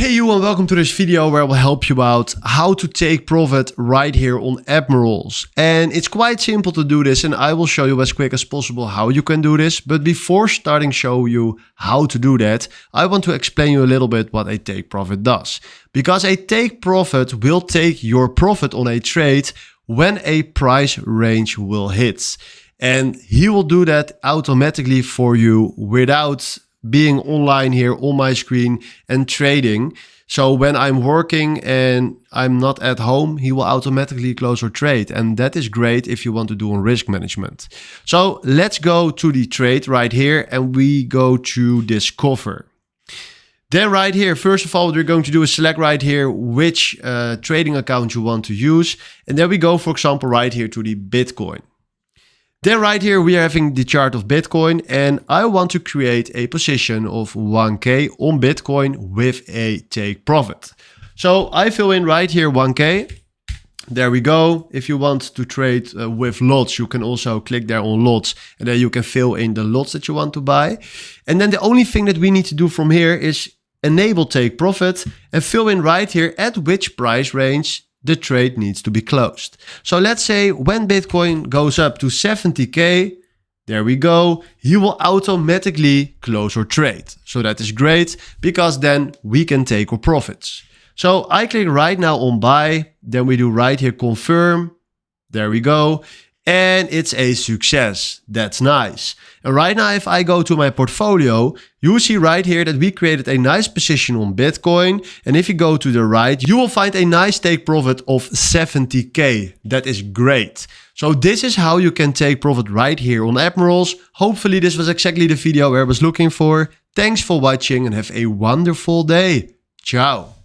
Hey you, and welcome to this video where I will help you out how to take profit right here on Admirals. And it's quite simple to do this, and I will show you as quick as possible how you can do this. But before starting show you how to do that, I want to explain you a little bit what a take profit does. Because a take profit will take your profit on a trade when a price range will hit. And he will do that automatically for you without being online here on my screen and trading. So when I'm working and I'm not at home, he will automatically close your trade. And that is great if you want to do on risk management. So let's go to the trade right here and we go to discover. Then right here, first of all, what we're going to do is select right here which trading account you want to use. And then we go, for example, right here to the Bitcoin. Then right here, we are having the chart of Bitcoin, and I want to create a position of 1K on Bitcoin with a take profit. So I fill in right here 1K. There we go. If you want to trade with lots, you can also click there on lots, and then you can fill in the lots that you want to buy. And then the only thing that we need to do from here is enable take profit and fill in right here at which price range the trade needs to be closed. So let's say when Bitcoin goes up to 70K, there we go, he will automatically close our trade. So that is great because then we can take our profits. So I click right now on buy, then we do right here confirm, there we go. And it's a success. That's nice. And right now, if I go to my portfolio, you see right here that we created a nice position on Bitcoin. And if you go to the right, you will find a nice take profit of 70K. That is great. So this is how you can take profit right here on Admirals. Hopefully this was exactly the video where I was looking for. Thanks for watching and have a wonderful day. Ciao.